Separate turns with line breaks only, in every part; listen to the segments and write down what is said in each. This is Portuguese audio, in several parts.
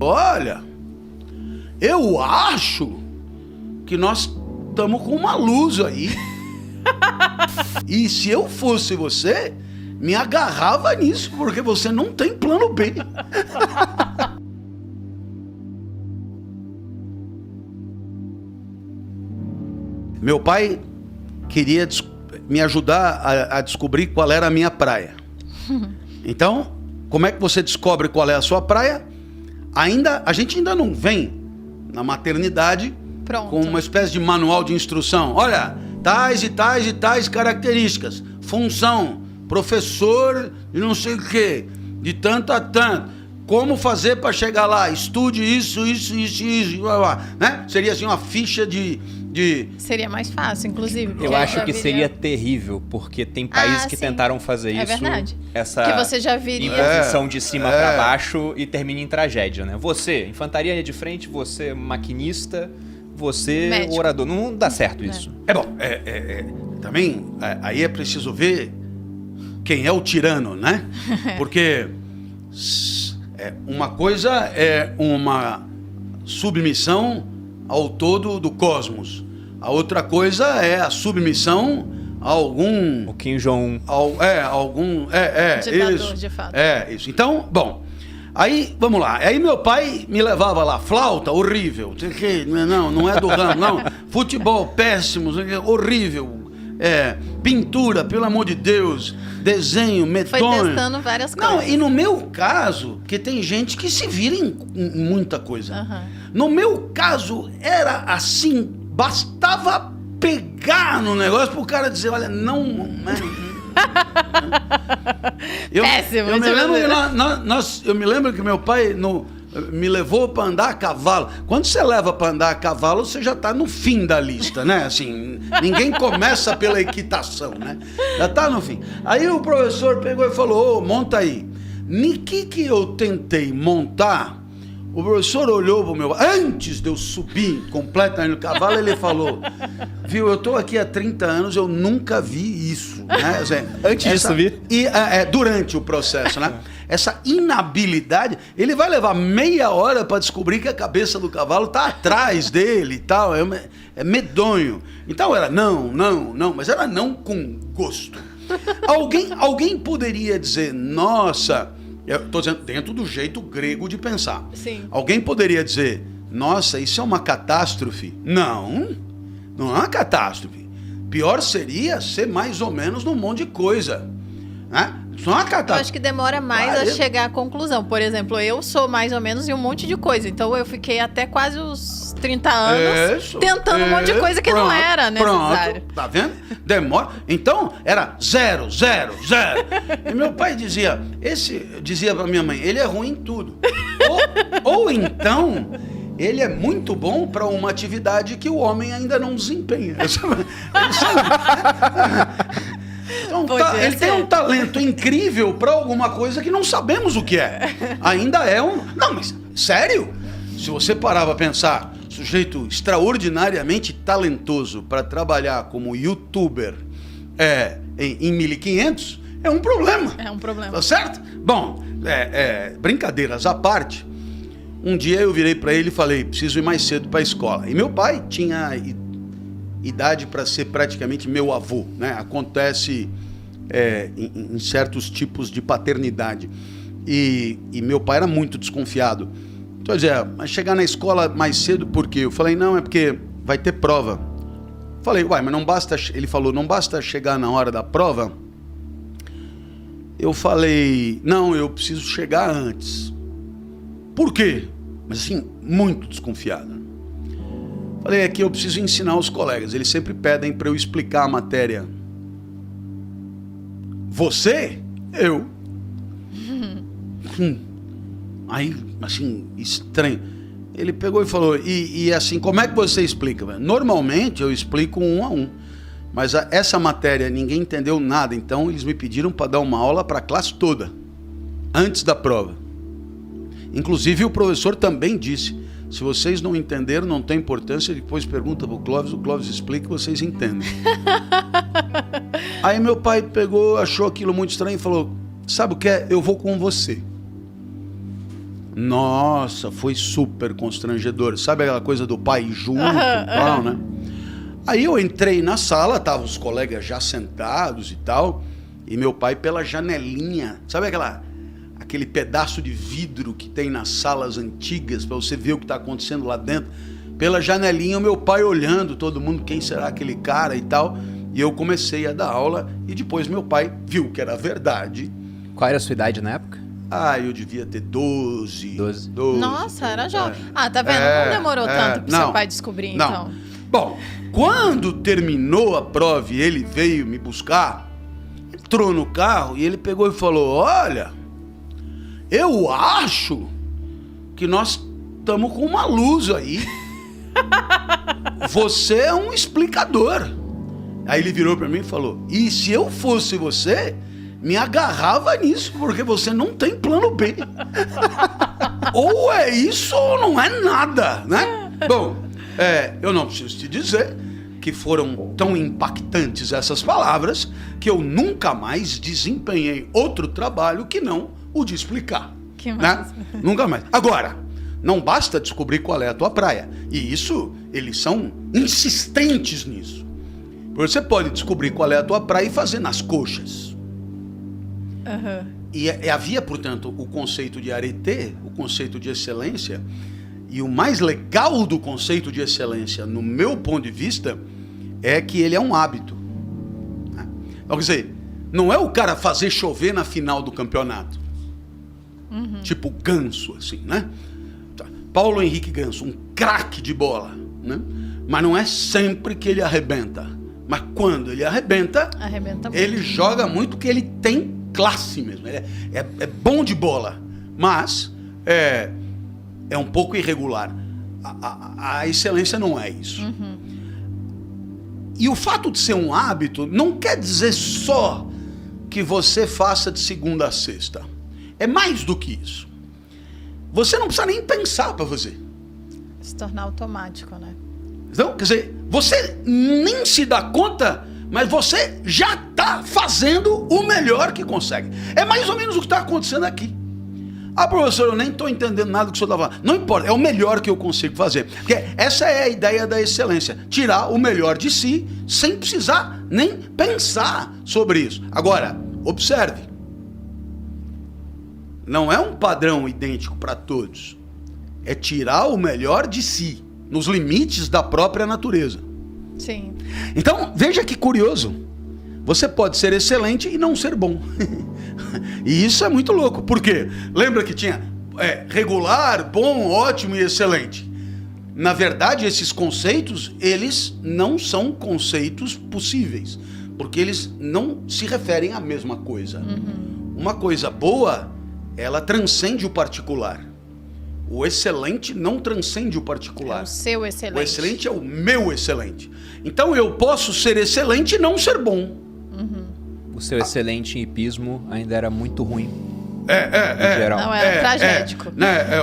Olha, eu acho que nós estamos com uma luz aí. E se eu fosse você, me agarrava nisso, porque você não tem plano B. Meu pai queria me ajudar a descobrir qual era a minha praia. Então, como é que você descobre qual é a sua praia? A gente ainda não vem na maternidade com uma espécie de manual de instrução. Olha, tais e tais e tais características. Função, professor de não sei o quê, de tanto a tanto. Como fazer para chegar lá? Estude isso, blá, blá, né? Seria assim uma ficha de...
Seria mais fácil, inclusive.
Eu acho que seria terrível, porque tem países que tentaram fazer isso.
É verdade.
Essa
que você já viria.
imposição de cima para baixo e termina em tragédia, né? Você, infantaria de frente, você, maquinista, você, médico. Orador. Não dá certo isso.
Também, aí é preciso ver quem é o tirano, né? Porque uma coisa é uma submissão ao todo do cosmos. A outra coisa é a submissão a algum...
O Kim Jong-un.
Ditador,
isso.
de fato.
Isso. Então, bom, aí, vamos lá. Aí meu pai me levava lá, flauta, horrível. Não é do ramo, não. Futebol, péssimo, horrível. Pintura, pelo amor de Deus. Desenho, medonho.
Foi testando várias coisas.
Não, e no meu caso, que tem gente que se vira em muita coisa.
Uhum.
No meu caso, era assim, bastava pegar no negócio pro cara dizer, olha, não...
Péssimo.
Eu me lembro que meu pai me levou para andar a cavalo. Quando você leva para andar a cavalo, você já está no fim da lista, né? Assim, ninguém começa pela equitação, né? Já está no fim. Aí o professor pegou e falou, monta aí. No que eu tentei montar, o professor olhou para o meu... Antes de eu subir completamente no cavalo, ele falou, viu, eu estou aqui há 30 anos, eu nunca vi isso, né? Assim,
antes de subir?
Durante o processo, né? Essa inabilidade, ele vai levar meia hora para descobrir que a cabeça do cavalo está atrás dele e tal, é medonho. Então era não, mas era não com gosto. Alguém poderia dizer, nossa... Eu estou dizendo dentro do jeito grego de pensar.
Sim.
Alguém poderia dizer, nossa, isso é uma catástrofe. Não é uma catástrofe. Pior seria ser mais ou menos num monte de coisa. Né? Isso não é uma catástrofe.
Eu acho que demora mais a chegar à conclusão. Por exemplo, eu sou mais ou menos em um monte de coisa. Então eu fiquei até quase os 30 anos tentando um monte de coisa que não era necessário.
Pronto, tá vendo? Demora. Então, era 0, 0, 0. E meu pai dizia pra minha mãe, ele é ruim em tudo. Ou então, ele é muito bom para uma atividade que o homem ainda não desempenha. Então, ele tem um talento incrível para alguma coisa que não sabemos o que é. Ainda é um... Não, mas sério? Se você parar para pensar, sujeito extraordinariamente talentoso para trabalhar como youtuber em 1500, é um problema.
É um problema.
Tá certo? Bom, brincadeiras à parte, um dia eu virei para ele e falei, preciso ir mais cedo para a escola. E meu pai tinha idade para ser praticamente meu avô, né? Acontece em certos tipos de paternidade. E meu pai era muito desconfiado. Então, mas chegar na escola mais cedo por quê? Eu falei, não, é porque vai ter prova. Falei, mas não basta... Ele falou, não basta chegar na hora da prova? Eu falei, não, eu preciso chegar antes. Por quê? Mas assim, muito desconfiado. Falei, é que eu preciso ensinar os colegas. Eles sempre pedem para eu explicar a matéria. Você? Eu. Aí, assim, estranho. Ele pegou e falou, e assim, como é que você explica? Normalmente eu explico 1 a 1. Mas essa matéria ninguém entendeu nada. Então eles me pediram para dar uma aula para a classe toda. Antes da prova. Inclusive o professor também disse, se vocês não entenderam, não tem importância, depois pergunta para o Clóvis explica e vocês entendem. Aí meu pai pegou, achou aquilo muito estranho e falou, sabe o que é? Eu vou com você. Nossa, foi super constrangedor. Sabe aquela coisa do pai junto e tal, né? Aí eu entrei na sala, estavam os colegas já sentados e tal, e meu pai pela janelinha, sabe aquele pedaço de vidro que tem nas salas antigas, para você ver o que está acontecendo lá dentro? Pela janelinha, o meu pai olhando, todo mundo, quem será aquele cara e tal, e eu comecei a dar aula, e depois meu pai viu que era verdade.
Qual era a sua idade na época?
Eu devia ter 12.
Nossa, era jovem. Tá vendo? Não demorou tanto pro seu pai descobrir, então.
Bom, quando terminou a prova e ele veio me buscar, entrou no carro e ele pegou e falou: olha, eu acho que nós estamos com uma luz aí. Você é um explicador. Aí ele virou para mim e falou: e se eu fosse você, me agarrava nisso, porque você não tem plano B. Ou é isso ou não é nada, né? Bom, eu não preciso te dizer que foram tão impactantes essas palavras que eu nunca mais desempenhei outro trabalho que não o de explicar.
Que massa.
Né? Nunca mais. Agora, não basta descobrir qual é a tua praia. E isso, eles são insistentes nisso. Você pode descobrir qual é a tua praia e fazer nas coxas. E havia, portanto, o conceito de arete, o conceito de excelência. E o mais legal do conceito de excelência, no meu ponto de vista, é que ele é um hábito. Então, quer dizer, não é o cara fazer chover na final do campeonato. Tipo Ganso, assim, né? Paulo Henrique Ganso, um craque de bola, né? Mas não é sempre que ele arrebenta. Mas quando ele arrebenta ele joga muito, porque ele tem classe mesmo. Ele é bom de bola, mas é um pouco irregular. A excelência não é isso. E o fato de ser um hábito não quer dizer só que você faça de segunda a sexta. É mais do que isso. Você não precisa nem pensar para fazer.
Se tornar automático, né?
Então, quer dizer, você nem se dá conta, mas você já está fazendo o melhor que consegue. É mais ou menos o que está acontecendo aqui. Professor, eu nem estou entendendo nada do que o senhor está falando. Não importa, é o melhor que eu consigo fazer. Porque essa é a ideia da excelência. Tirar o melhor de si, sem precisar nem pensar sobre isso. Agora, observe. Não é um padrão idêntico para todos. É tirar o melhor de si, nos limites da própria natureza.
Sim.
Então, veja que curioso. Você pode ser excelente e não ser bom. E isso é muito louco. Por quê? Lembra que tinha regular, bom, ótimo e excelente. Na verdade, esses conceitos, eles não são conceitos possíveis. Porque eles não se referem à mesma coisa. Uma coisa boa, ela transcende o particular. O excelente não transcende o particular.
É o seu excelente.
O excelente é o meu excelente. Então eu posso ser excelente e não ser bom.
O seu excelente em hipismo ainda era muito ruim.
Geral.
Não, era tragédico.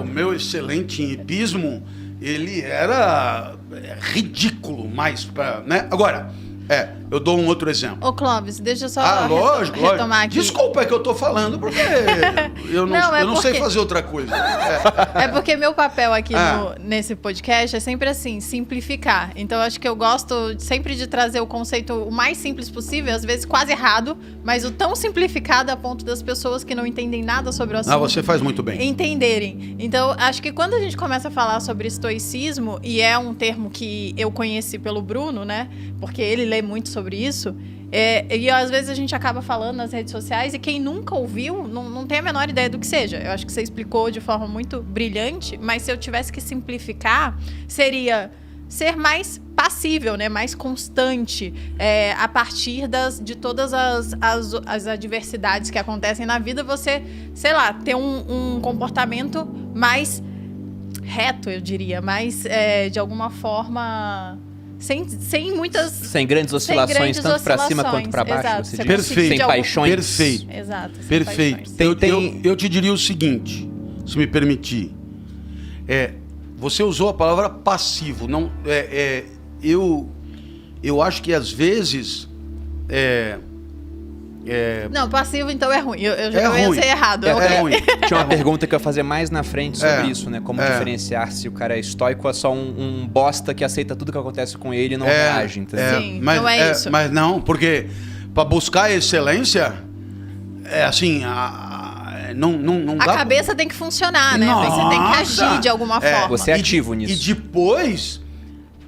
O meu excelente em hipismo, ele era ridículo mais para, né? Agora, eu dou um outro exemplo.
Ô Clóvis, deixa eu só
retomar
aqui.
Desculpa, é que eu tô falando, porque eu não sei fazer outra coisa.
É porque meu papel aqui nesse podcast é sempre assim, simplificar. Então, eu acho que eu gosto sempre de trazer o conceito o mais simples possível, às vezes quase errado, mas o tão simplificado a ponto das pessoas que não entendem nada sobre o assunto...
Você faz muito bem.
Entenderem. Então, acho que quando a gente começa a falar sobre estoicismo, e é um termo que eu conheci pelo Bruno, né? Porque ele lê muito sobre isso, e às vezes a gente acaba falando nas redes sociais e quem nunca ouviu não tem a menor ideia do que seja. Eu acho que você explicou de forma muito brilhante, mas se eu tivesse que simplificar, seria ser mais passível, né? Mais constante, a partir de todas as adversidades que acontecem na vida, você, sei lá, ter um comportamento mais reto, eu diria, mais de alguma forma... Sem muitas...
Sem grandes oscilações, tanto para cima quanto para baixo.
Exato,
você
perfeito.
Sem paixões.
Perfeito.
Exato.
Perfeito. Eu te diria o seguinte, se me permitir. Você usou a palavra passivo. Não, eu acho que às vezes
Não, passivo então é ruim. Eu já
É
ia
ruim.
ser errado.
É ruim.
Tinha uma pergunta que eu ia fazer mais na frente sobre isso, né? Como diferenciar se o cara é estoico ou é só um bosta que aceita tudo que acontece com ele e não reage, entendeu?
Sim, não é isso.
Mas não, porque para buscar a excelência, assim, não
A
dá...
cabeça tem que funcionar, né?
Nossa!
Você tem que agir de alguma forma.
Você é ativo nisso.
E depois,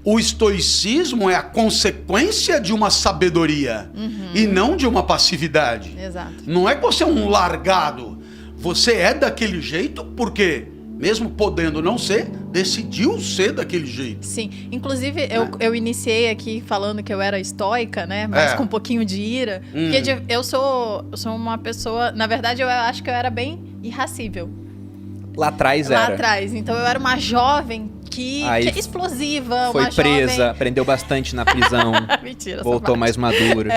o estoicismo é a consequência de uma sabedoria e não de uma passividade.
Exato.
Não é que você é um largado. Você é daquele jeito porque, mesmo podendo não ser, decidiu ser daquele jeito.
Sim, inclusive eu iniciei aqui falando que eu era estoica, né? Mas com um pouquinho de ira. Porque eu sou uma pessoa... Na verdade, eu acho que eu era bem irracível.
Lá atrás era.
Lá atrás. Então eu era uma jovem que é explosiva.
Foi
uma
presa,
jovem...
aprendeu bastante na prisão.
Mentira,
voltou mais madura.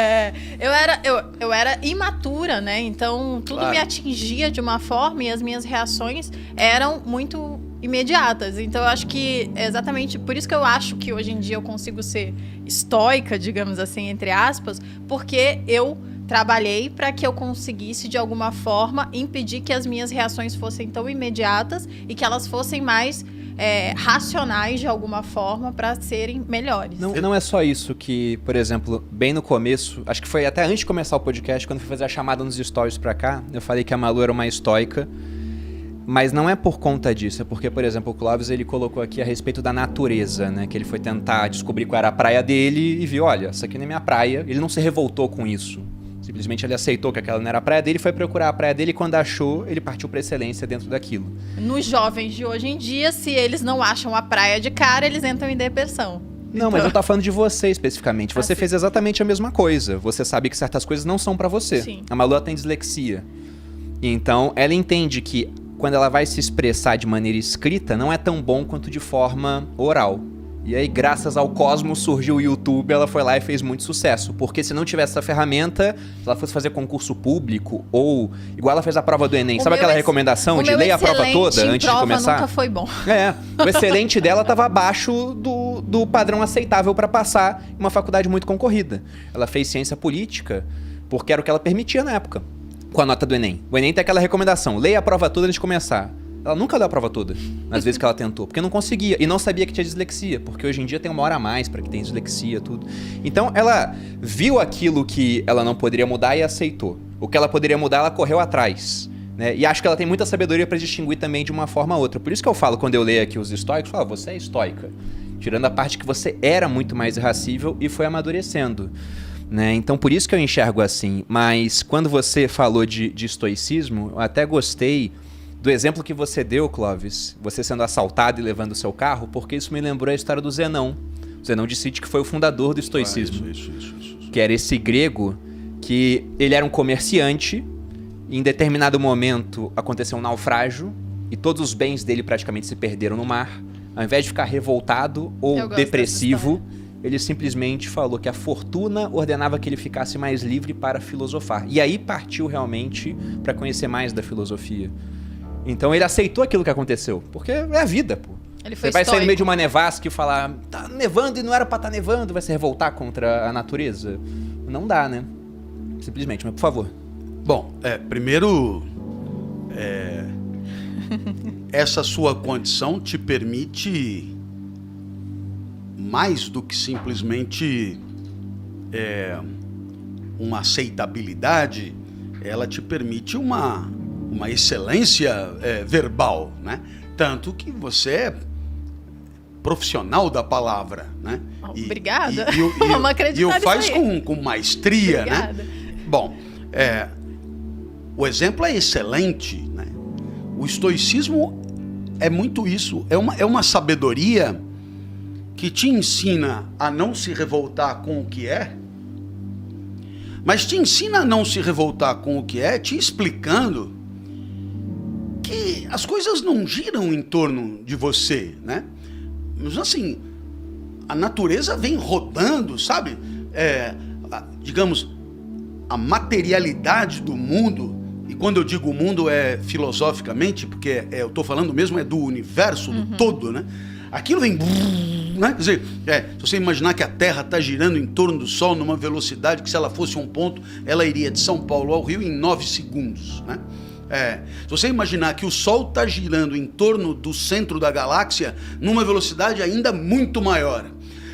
Eu era imatura, né? Então tudo me atingia de uma forma e as minhas reações eram muito imediatas. Então eu acho que é exatamente por isso que eu acho que hoje em dia eu consigo ser estoica, digamos assim, entre aspas, porque eu trabalhei para que eu conseguisse, de alguma forma, impedir que as minhas reações fossem tão imediatas e que elas fossem mais racionais, de alguma forma, para serem melhores.
Não é só isso que, por exemplo, bem no começo, acho que foi até antes de começar o podcast, quando eu fui fazer a chamada nos stories pra cá, eu falei que a Malu era uma estoica, mas não é por conta disso, é porque, por exemplo, o Clóvis, ele colocou aqui a respeito da natureza, né? Que ele foi tentar descobrir qual era a praia dele e viu, olha, essa aqui não é minha praia. Ele não se revoltou com isso. Simplesmente ele aceitou que aquela não era a praia dele, foi procurar a praia dele e quando achou, ele partiu pra excelência dentro daquilo.
Nos jovens de hoje em dia, se eles não acham a praia de cara, eles entram em depressão.
Não, mas eu tô falando de você especificamente. Você fez exatamente a mesma coisa. Você sabe que certas coisas não são pra você.
Sim.
A Malu tem dislexia. Então, ela entende que quando ela vai se expressar de maneira escrita, não é tão bom quanto de forma oral. E aí, graças ao Cosmos, surgiu o YouTube, ela foi lá e fez muito sucesso. Porque se não tivesse essa ferramenta, se ela fosse fazer concurso público, ou igual ela fez a prova do Enem, sabe aquela recomendação de ler a prova toda antes de começar?
Nunca foi bom.
O excelente dela estava abaixo do padrão aceitável para passar em uma faculdade muito concorrida. Ela fez ciência política, porque era o que ela permitia na época, com a nota do Enem. O Enem tem aquela recomendação, leia a prova toda antes de começar. Ela nunca leu a prova toda, nas vezes que ela tentou, porque não conseguia, e não sabia que tinha dislexia, porque hoje em dia tem 1 hora a mais para que tenha dislexia, tudo. Então, ela viu aquilo que ela não poderia mudar e aceitou. O que ela poderia mudar, ela correu atrás, né? E acho que ela tem muita sabedoria para distinguir também de uma forma ou outra. Por isso que eu falo, quando eu leio aqui os estoicos, eu falo, você é estoica. Tirando a parte que você era muito mais irracível e foi amadurecendo, né? Então, por isso que eu enxergo assim. Mas, quando você falou de estoicismo, eu até gostei do exemplo que você deu, Clóvis, você sendo assaltado e levando o seu carro, porque isso me lembrou a história do Zenão. O Zenão de Cite, que foi o fundador do estoicismo. Isso. Que era esse grego que ele era um comerciante, e em determinado momento aconteceu um naufrágio, e todos os bens dele praticamente se perderam no mar. Ao invés de ficar revoltado ou depressivo, ele simplesmente falou que a fortuna ordenava que ele ficasse mais livre para filosofar. E aí partiu realmente para conhecer mais da filosofia. Então ele aceitou aquilo que aconteceu, porque é a vida, pô. Você vai sair no meio de uma nevasca e falar, tá nevando e não era pra estar nevando, vai se revoltar contra a natureza? Não dá, né? Simplesmente, mas por favor.
Bom, primeiro, essa sua condição te permite mais do que simplesmente uma aceitabilidade, ela te permite uma excelência verbal, né? Tanto que você é profissional da palavra, né?
Obrigada.
Vamos acreditar nisso aí. E o faz com maestria,
Obrigada.
né? Bom, o exemplo é excelente, né? O estoicismo é muito isso, é uma sabedoria que te ensina a não se revoltar com o que é, mas te ensina a não se revoltar com o que é, te explicando que as coisas não giram em torno de você, né? Mas assim, a natureza vem rodando, sabe? Digamos, a materialidade do mundo, e quando eu digo o mundo filosoficamente, porque eu estou falando mesmo do universo, do todo, né? aquilo vem... Né? Quer dizer, se você imaginar que a Terra está girando em torno do Sol numa velocidade que, se ela fosse um ponto, ela iria de São Paulo ao Rio em 9 segundos. Né? Se você imaginar que o Sol está girando em torno do centro da galáxia numa velocidade ainda muito maior.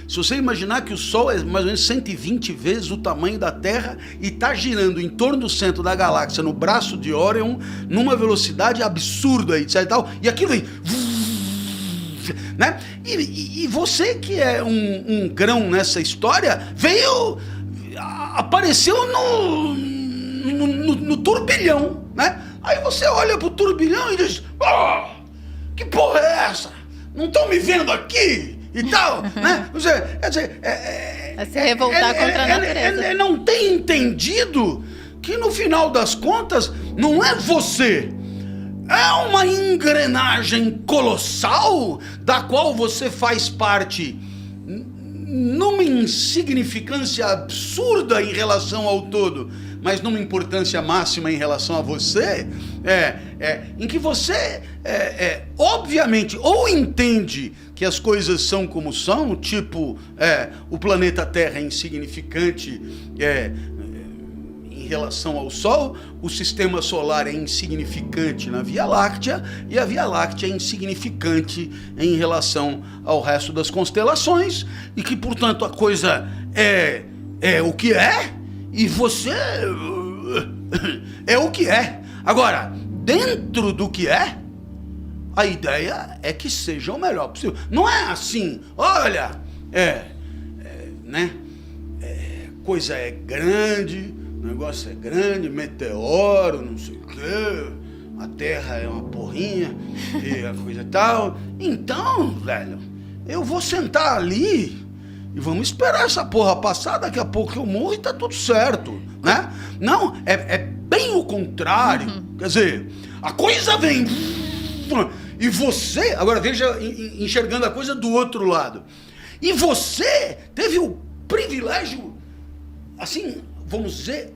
Se você imaginar que o Sol é mais ou menos 120 vezes o tamanho da Terra e está girando em torno do centro da galáxia, no braço de Órion, numa velocidade absurda, etc. E tal, e aquilo vem... Né? E você que é um grão nessa história, apareceu no turbilhão, né? Aí você olha pro turbilhão e diz: que porra é essa? Não estão me vendo aqui? E tal, né? Quer dizer,
se revoltar contra a natureza.
Ele não tem entendido que, no final das contas, não é você. É uma engrenagem colossal da qual você faz parte numa insignificância absurda em relação ao todo, mas numa importância máxima em relação a você, em que você, obviamente, ou entende que as coisas são como são, tipo, o planeta Terra é insignificante, em relação ao Sol, o sistema solar é insignificante na Via Láctea e a Via Láctea é insignificante em relação ao resto das constelações, e que, portanto, a coisa é o que é e você é o que é. Agora, dentro do que é, a ideia é que seja o melhor possível. Não é assim, olha, coisa é grande, o negócio é grande, meteoro, não sei o quê, a Terra é uma porrinha e a coisa e tal. Então, velho, eu vou sentar ali e vamos esperar essa porra passar, daqui a pouco eu morro e tá tudo certo, né? Não, é bem o contrário. Quer dizer, a coisa vem e você, agora veja, enxergando a coisa do outro lado, e você teve o privilégio, assim, vamos dizer,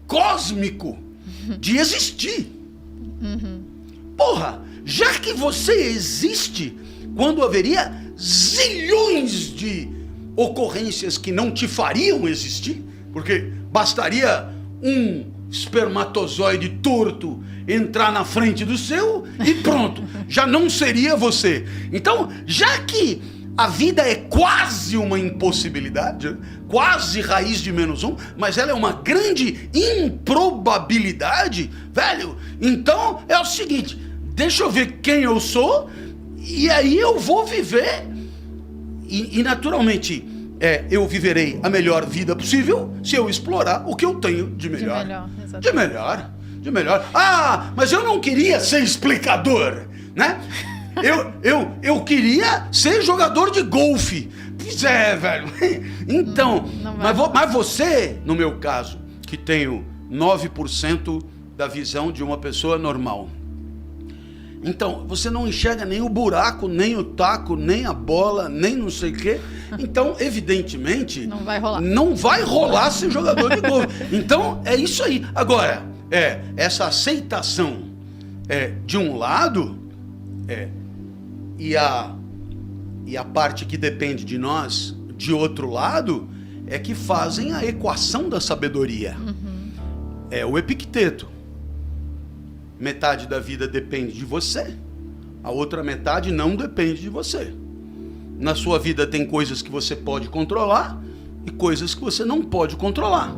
cósmico, de existir. Porra, já que você existe, quando haveria zilhões de ocorrências que não te fariam existir, porque bastaria um espermatozoide torto entrar na frente do seu e pronto, já não seria você. Então, já que a vida é quase uma impossibilidade, quase raiz de -1, mas ela é uma grande improbabilidade, velho. Então é o seguinte, deixa eu ver quem eu sou e aí eu vou viver e naturalmente eu viverei a melhor vida possível se eu explorar o que eu tenho de melhor. De melhor. Ah, mas eu não queria ser explicador, né? Eu queria ser jogador de golfe. Velho. Então, mas você, no meu caso, que tenho 9% da visão de uma pessoa normal. Então, você não enxerga nem o buraco, nem o taco, nem a bola, nem não sei o quê. Então, evidentemente, não vai rolar ser jogador de golfe. Então, é isso aí. Agora, essa aceitação de um lado, e a parte que depende de nós, de outro lado, é que fazem a equação da sabedoria. É o Epicteto. Metade da vida depende de você, a outra metade não depende de você. Na sua vida tem coisas que você pode controlar e coisas que você não pode controlar.